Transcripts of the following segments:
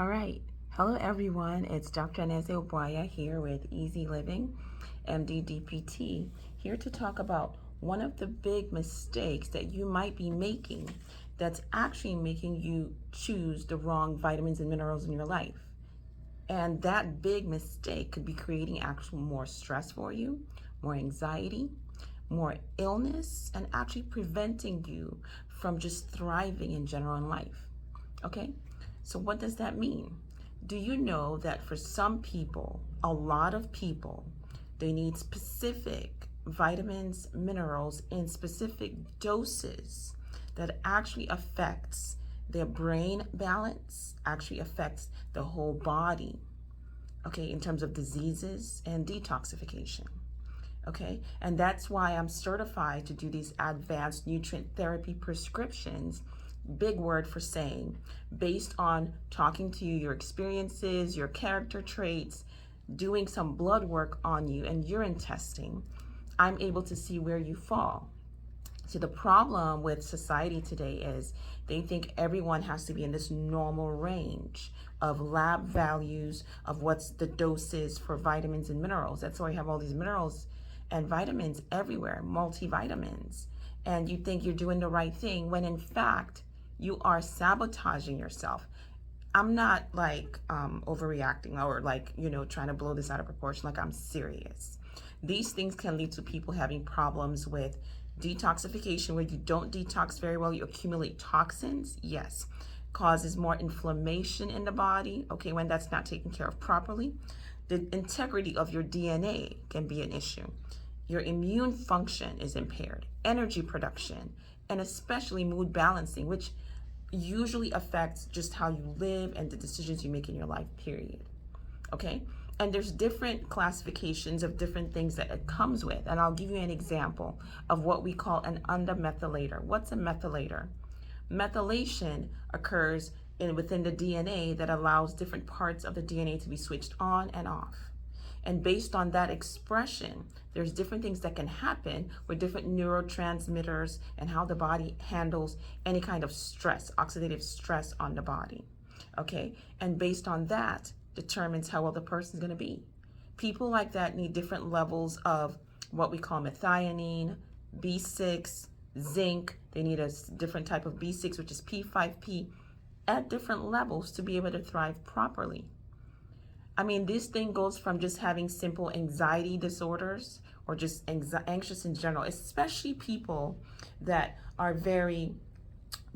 All right. Hello, everyone. It's Dr. Aneze Obuaya here with EzLivingMD.DPT, here to talk about one of the big mistakes that you might be making that's actually making you choose the wrong vitamins and minerals in your life. And that big mistake could be creating actual more stress for you, more anxiety, more illness, and actually preventing you from just thriving in general in life. Okay? So what does that mean? Do you know that for some people, a lot of people, they need specific vitamins, minerals in specific doses that actually affects their brain balance, actually affects the whole body, okay, in terms of diseases and detoxification. Okay, and that's why I'm certified to do these advanced nutrient therapy prescriptions. Big word for saying, based on talking to you, your experiences, your character traits, doing some blood work on you and urine testing, I'm able to see where you fall. So the problem with society today is they think everyone has to be in this normal range of lab values of what's the doses for vitamins and minerals. That's why we have all these minerals and vitamins everywhere, multivitamins. And you think you're doing the right thing when in fact you are sabotaging yourself. I'm not like overreacting or like, trying to blow this out of proportion. Like, I'm serious. These things can lead to people having problems with detoxification, where you don't detox very well, you accumulate toxins. Yes. Causes more inflammation in the body, okay, when that's not taken care of properly. The integrity of your DNA can be an issue. Your immune function is impaired, energy production, and especially mood balancing, which usually affects just how you live and the decisions you make in your life, period. Okay? And there's different classifications of different things that it comes with. And I'll give you an example of what we call an undermethylator. What's a methylator? Methylation occurs within the DNA that allows different parts of the DNA to be switched on and off. And based on that expression, there's different things that can happen with different neurotransmitters and how the body handles any kind of stress, oxidative stress on the body. Okay? And based on that, determines how well the person's going to be. People like that need different levels of what we call methionine, B6, zinc. They need a different type of B6, which is P5P, at different levels to be able to thrive properly. I mean, this thing goes from just having simple anxiety disorders or just anxious in general, especially people that are the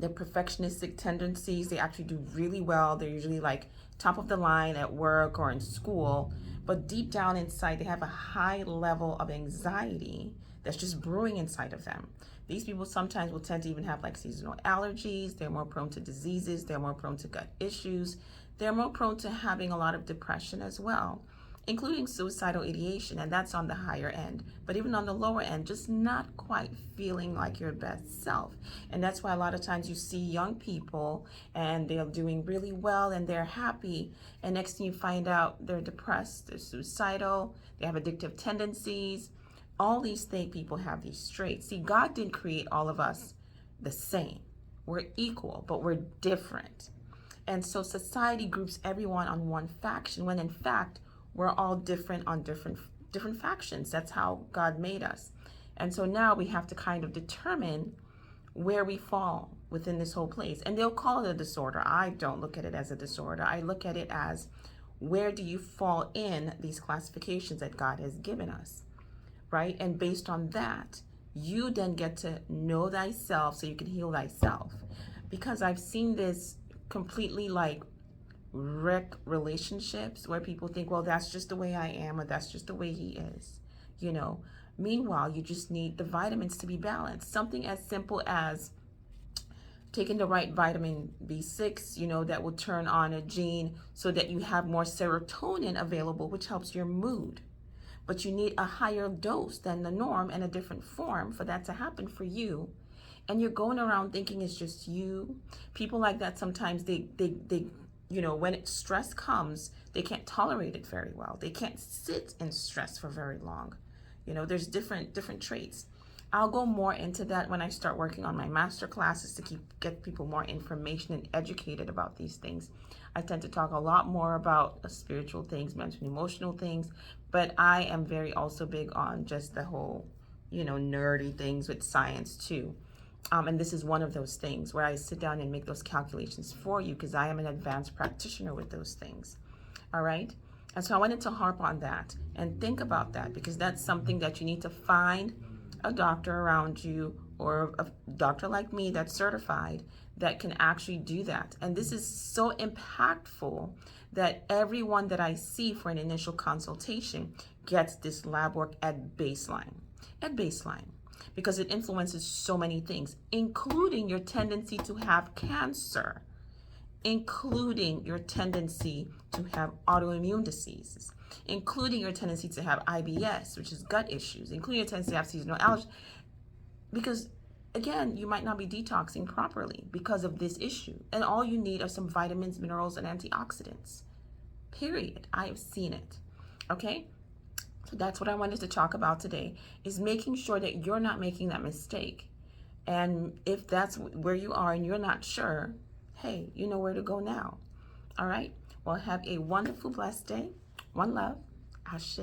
perfectionistic tendencies. They actually do really well. They're usually like top of the line at work or in school, but deep down inside, they have a high level of anxiety that's just brewing inside of them. These people sometimes will tend to even have like seasonal allergies. They're more prone to diseases. They're more prone to gut issues. They're more prone to having a lot of depression as well, including suicidal ideation, and that's on the higher end. But even on the lower end, just not quite feeling like your best self. And that's why a lot of times you see young people and they're doing really well and they're happy, and next thing you find out they're depressed, they're suicidal, they have addictive tendencies. All these things, people have these traits. See, God didn't create all of us the same. We're equal, but we're different. And so society groups everyone on one faction when in fact we're all different on different factions. That's how God made us. And so now we have to kind of determine where we fall within this whole place. And they'll call it a disorder. I don't look at it as a disorder. I look at it as, where do you fall in these classifications that God has given us, right? And based on that, you then get to know thyself so you can heal thyself. Because I've seen this completely like wreck relationships where people think, well, that's just the way I am, or that's just the way he is, Meanwhile, you just need the vitamins to be balanced. Something as simple as taking the right vitamin B6, that will turn on a gene so that you have more serotonin available, which helps your mood. But you need a higher dose than the norm and a different form for that to happen for you. And you're going around thinking it's just you. People like that sometimes they when stress comes, they can't tolerate it very well. They can't sit in stress for very long. There's different traits. I'll go more into that when I start working on my master classes to get people more information and educated about these things. I tend to talk a lot more about spiritual things, mental and emotional things, but I am very also big on just the whole, nerdy things with science too. And this is one of those things where I sit down and make those calculations for you because I am an advanced practitioner with those things. All right. And so I wanted to harp on that and think about that because that's something that you need to find a doctor around you or a doctor like me that's certified that can actually do that. And this is so impactful that everyone that I see for an initial consultation gets this lab work at baseline, because it influences so many things, including your tendency to have cancer, including your tendency to have autoimmune diseases, including your tendency to have IBS, which is gut issues, including your tendency to have seasonal allergies. Because again, you might not be detoxing properly because of this issue. And all you need are some vitamins, minerals, and antioxidants. Period. I have seen it. Okay? So that's what I wanted to talk about today, is making sure that you're not making that mistake. And if that's where you are and you're not sure, hey, you know where to go now. All right? Well, have a wonderful, blessed day. One love. Ashe.